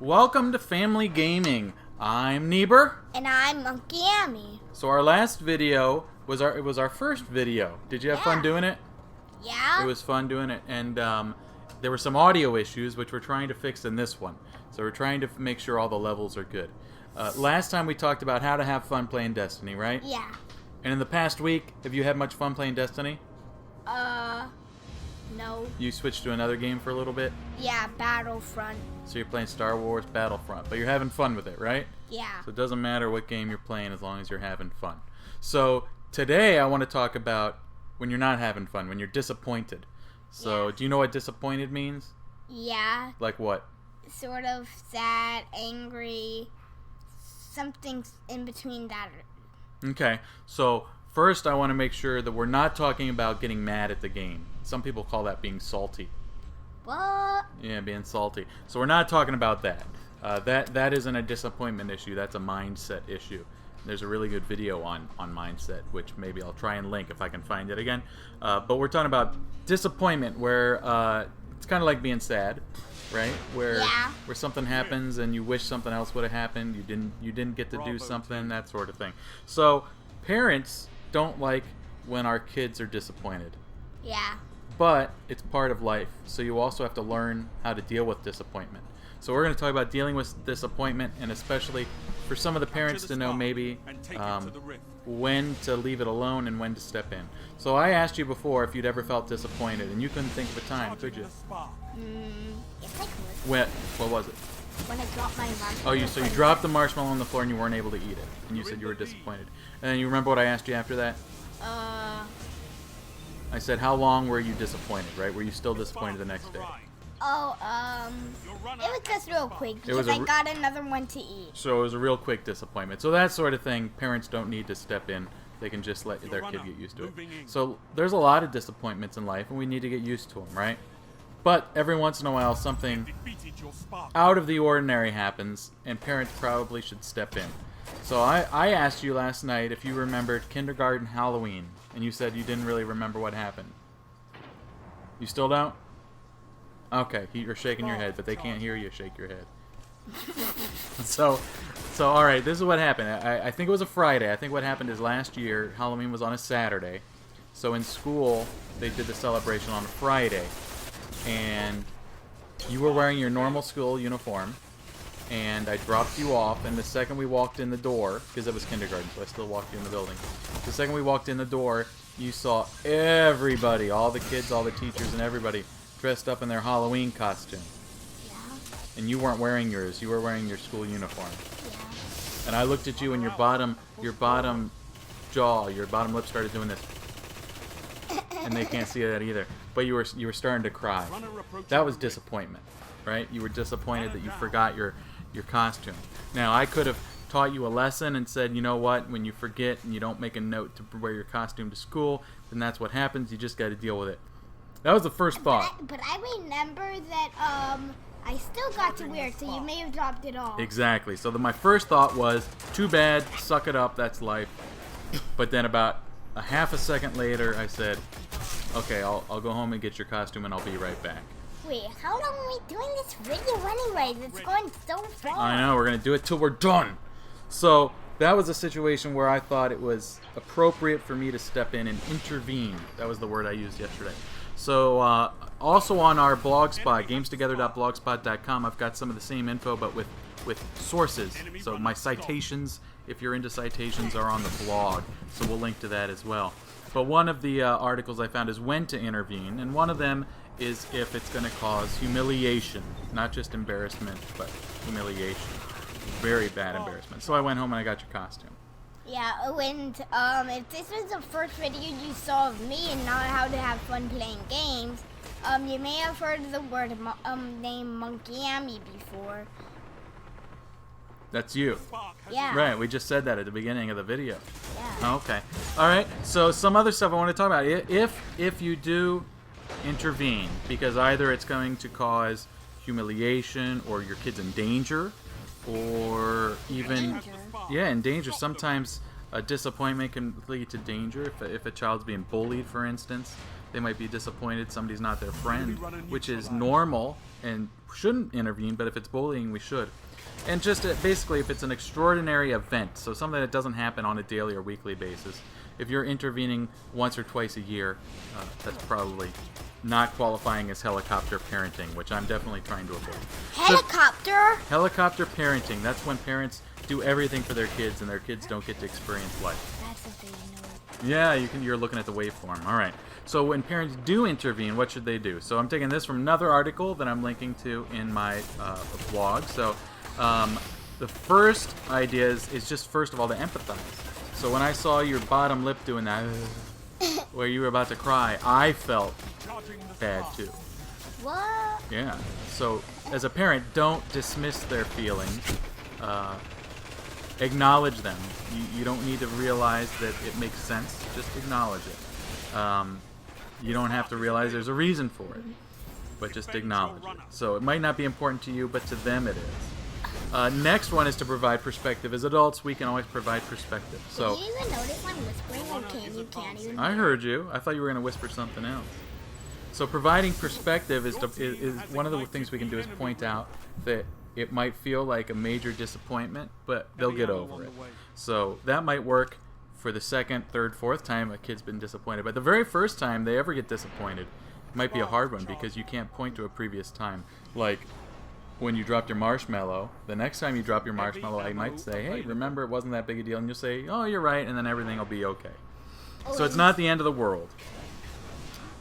Welcome to Family Gaming. I'm Niebuhr. And I'm Monkey Amy. So our last video was our first video. Did you have fun doing it? Yeah. It was fun doing it, and there were some audio issues which we're trying to fix in this one. So we're trying to make sure all the levels are good. Last time we talked about how to have fun playing Destiny, right? Yeah. And in the past week, have you had much fun playing Destiny? No. You switched to another game for a little bit? Yeah, Battlefront. So you're playing Star Wars Battlefront, but you're having fun with it, right? Yeah. So it doesn't matter what game you're playing as long as you're having fun. So today I want to talk about when you're not having fun, when you're disappointed. So do you know what disappointed means? Yeah. Like what? Sort of sad, angry, something in between that. Okay, so first I want to make sure that we're not talking about getting mad at the game. Some people call that being salty. What? Yeah, being salty. So we're not talking about that. That isn't a disappointment issue. That's a mindset issue. There's a really good video on mindset, which maybe I'll try and link if I can find it again. But we're talking about disappointment, where it's kind of like being sad, right? Where something happens and you wish something else would have happened. You didn't get to do something, that sort of thing. So parents don't like when our kids are disappointed. Yeah. But it's part of life, so you also have to learn how to deal with disappointment. So we're going to talk about dealing with disappointment, and especially for some of the parents to know maybe when to leave it alone and when to step in. So I asked you before if you'd ever felt disappointed, and you couldn't think of a time, could you? Yes, I could. What was it? When I dropped my marshmallow. So you dropped the marshmallow on the floor and you weren't able to eat it, and you said you were disappointed. And then you remember what I asked you after that? I said, how long were you disappointed, right? Were you still disappointed the next day? It was just real quick because I got another one to eat. So it was a real quick disappointment. So that sort of thing, parents don't need to step in. They can just let their kid get used to it. So there's a lot of disappointments in life, and we need to get used to them, right? But every once in a while, something out of the ordinary happens, and parents probably should step in. So I asked you last night if you remembered kindergarten Halloween, and you said you didn't really remember what happened. You still don't? Okay, you're shaking your head, but they can't hear you shake your head. So all right, this is what happened. I think it was a Friday. I think what happened is last year, Halloween was on a Saturday. So in school, they did the celebration on a Friday. And you were wearing your normal school uniform. And I dropped you off, and the second we walked in the door, because it was kindergarten, so I still walked you in the building. The second we walked in the door, you saw everybody, all the kids, all the teachers, and everybody dressed up in their Halloween costume. Yeah. And you weren't wearing yours. You were wearing your school uniform. Yeah. And I looked at you, and your bottom jaw, your bottom lip started doing this. And they can't see that either. But you were starting to cry. That was disappointment, right? You were disappointed that you forgot your costume. Now, I could have taught you a lesson and said, you know what, when you forget and you don't make a note to wear your costume to school, then that's what happens. You just got to deal with it. That was the first thought. But I remember that I still got to wear it, so you may have dropped it off. Exactly. So my first thought was, too bad, suck it up, that's life. But then about a half a second later, I said, okay, I'll go home and get your costume and I'll be right back. Wait, how long are we doing this video anyways? It's going so far. I know, we're going to do it till we're done. So that was a situation where I thought it was appropriate for me to step in and intervene. That was the word I used yesterday. So also on our blogspot, gamestogether.blogspot.com, I've got some of the same info, but with sources. So my citations, if you're into citations, are on the blog. So we'll link to that as well. But one of the articles I found is when to intervene, and one of them is if it's going to cause humiliation, not just embarrassment, but humiliation. Very bad embarrassment. So I went home and I got your costume. Yeah, and if this was the first video you saw of me and not how to have fun playing games, you may have heard the word name Monkey Amy before. That's you. Yeah. Right, we just said that at the beginning of the video. Yeah. Okay. All right. So some other stuff I want to talk about. If you do intervene, because either it's going to cause humiliation or your kid's in danger, or even in danger. Sometimes a disappointment can lead to danger if a child's being bullied, for instance. They might be disappointed somebody's not their friend, which is normal and shouldn't intervene, but if it's bullying, we should. And just basically, if it's an extraordinary event, so something that doesn't happen on a daily or weekly basis, if you're intervening once or twice a year, that's probably not qualifying as helicopter parenting, which I'm definitely trying to avoid. Helicopter? So, helicopter parenting, that's when parents do everything for their kids and their kids don't get to experience life. That's a big no. Yeah, you're looking at the waveform. All right. So when parents do intervene, what should they do? So I'm taking this from another article that I'm linking to in my blog. So the first idea is just, first of all, to empathize. So when I saw your bottom lip doing that, where you were about to cry, I felt bad too. What? Yeah. So as a parent, don't dismiss their feelings. Acknowledge them. You don't need to realize that it makes sense. Just acknowledge it. You don't have to realize there's a reason for it, but just acknowledge it. So it might not be important to you, but to them it is. Next one is to provide perspective. As adults, we can always provide perspective. So did you even notice I'm whispering? Okay, you can't even. I heard you. I thought you were going to whisper something else. So providing perspective is one of the things we can do is point out that it might feel like a major disappointment, but they'll get over it. So that might work for the second, third, fourth time a kid's been disappointed. But the very first time they ever get disappointed might be a hard one because you can't point to a previous time. Like when you dropped your marshmallow, the next time you drop your marshmallow, I might say, hey, remember it wasn't that big a deal. And you'll say, oh, you're right, and then everything will be okay. So it's not the end of the world.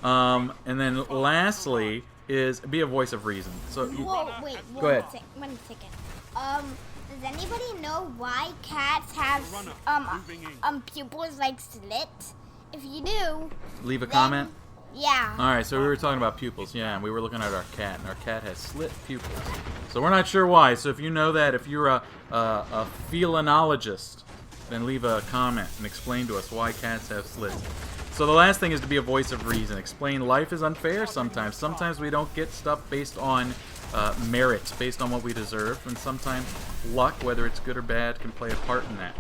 And then lastly is be a voice of reason. So Whoa, wait, go ahead. One second. Does anybody know why cats have pupils like slits? If you do, Leave a then- comment. Yeah. All right, so we were talking about pupils, yeah, and we were looking at our cat, and our cat has slit pupils. So we're not sure why. So if you know that, if you're a felinologist, then leave a comment and explain to us why cats have slits. So the last thing is to be a voice of reason. Explain life is unfair sometimes. Sometimes we don't get stuff based on merit, based on what we deserve, and sometimes luck, whether it's good or bad, can play a part in that.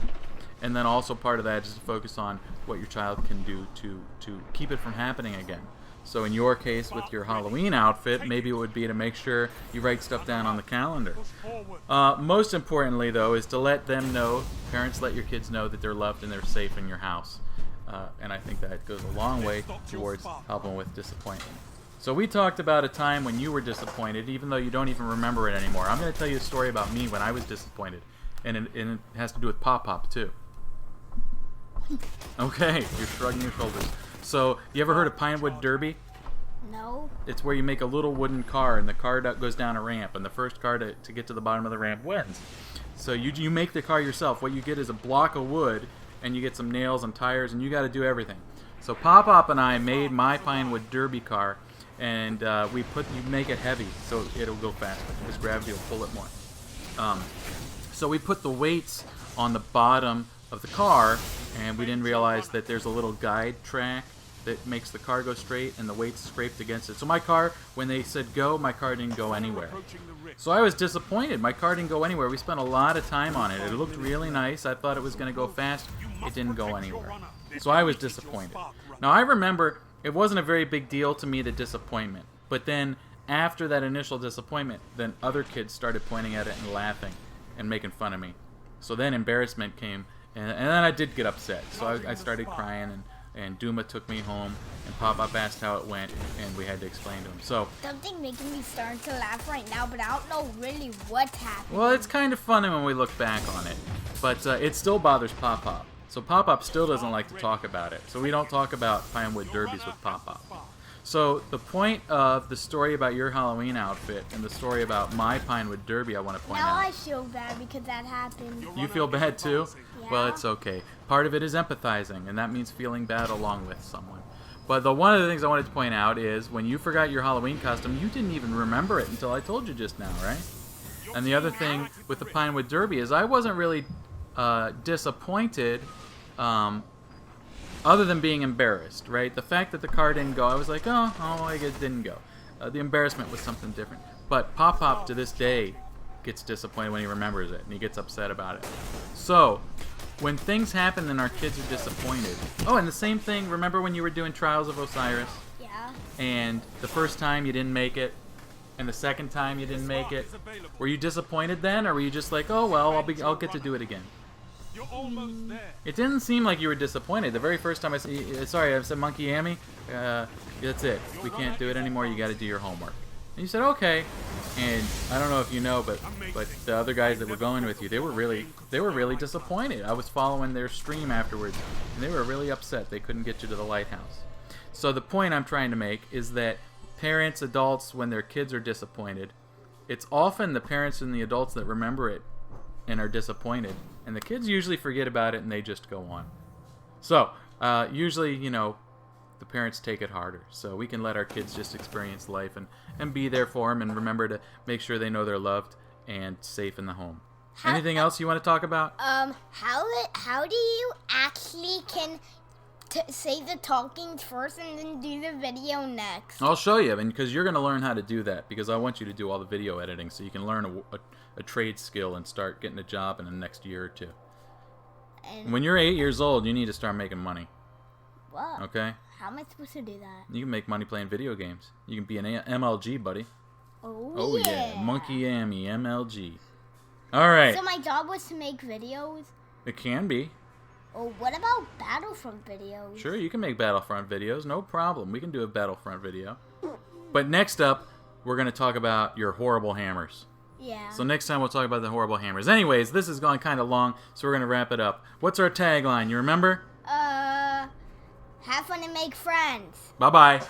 And then also part of that is to focus on what your child can do to keep it from happening again. So in your case, with your Halloween outfit, maybe it would be to make sure you write stuff down on the calendar. Most importantly, though, is to let them know, parents let your kids know that they're loved and they're safe in your house. And I think that goes a long way towards helping with disappointment. So we talked about a time when you were disappointed, even though you don't even remember it anymore. I'm going to tell you a story about me when I was disappointed. And it has to do with Pop-Pop, too. Okay, you're shrugging your shoulders. So, you ever heard of Pinewood Derby? No. It's where you make a little wooden car, and the car goes down a ramp, and the first car to get to the bottom of the ramp wins. So you make the car yourself. What you get is a block of wood, and you get some nails and tires, and you got to do everything. So Pop-Pop and I made my Pinewood Derby car, and you make it heavy, so it'll go faster, because gravity will pull it more. So we put the weights on the bottom of the car, and we didn't realize that there's a little guide track that makes the car go straight, and the weights scraped against it. So my car, when they said go, my car didn't go anywhere. So I was disappointed. My car didn't go anywhere. We spent a lot of time on it. It looked really nice. I thought it was going to go fast. It didn't go anywhere. So I was disappointed. Now I remember it wasn't a very big deal to me, the disappointment. But then after that initial disappointment, then other kids started pointing at it and laughing and making fun of me. So then embarrassment came. And then I did get upset, so I started crying, and Duma took me home, and Pop-Pop asked how it went, and we had to explain to him. So Something making me start to laugh right now, but I don't know really what's happening. well, it's kind of funny when we look back on it, but it still bothers Pop-Pop. So Pop-Pop still doesn't like to talk about it, so we don't talk about Pinewood Derbies with Pop-Pop. So the point of the story about your Halloween outfit and the story about my Pinewood Derby I want to point Now out. I feel bad because that happened. You feel bad too? Yeah. Well, it's okay. Part of it is empathizing, and that means feeling bad along with someone. But one of the things I wanted to point out is when you forgot your Halloween costume, you didn't even remember it until I told you just now, right? And the other thing with the Pinewood Derby is I wasn't really disappointed other than being embarrassed, right? The fact that the car didn't go, I was like, oh, it didn't go. The embarrassment was something different. But Pop-Pop to this day gets disappointed when he remembers it, and he gets upset about it. So, when things happen and our kids are disappointed. Oh, and the same thing, remember when you were doing Trials of Osiris? Yeah. and the first time you didn't make it, and the second time you didn't make it, were you disappointed then, or were you just like, oh well, I'll get to do it again? You're almost there. It didn't seem like you were disappointed. The very first time I said Monkey Amy, that's it. We can't do it anymore. You got to do your homework. And you said okay. And I don't know if you know, but the other guys that were going with you, they were really disappointed. I was following their stream afterwards, and they were really upset they couldn't get you to the lighthouse. So the point I'm trying to make is that parents, adults, when their kids are disappointed, it's often the parents and the adults that remember it and are disappointed, and the kids usually forget about it and they just go on. So usually, the parents take it harder, so we can let our kids just experience life and be there for them, and remember to make sure they know they're loved and safe in the home. Anything else you want to talk about? How do you actually can say the talking first and then do the video next? I'll show you, because you're going to learn how to do that, because I want you to do all the video editing so you can learn a trade skill and start getting a job in the next year or two. And when you're 8 years old, you need to start making money. Whoa. Okay? How am I supposed to do that? You can make money playing video games. You can be an MLG, buddy. Oh yeah. Monkey Amy, MLG. All right. So my job was to make videos? It can be. Oh, what about Battlefront videos? Sure, you can make Battlefront videos. No problem. We can do a Battlefront video. But next up, we're going to talk about your horrible hammers. Yeah. So next time we'll talk about the horrible hammers. Anyways, this has gone kind of long, so we're going to wrap it up. What's our tagline? You remember? Have fun and make friends. Bye-bye.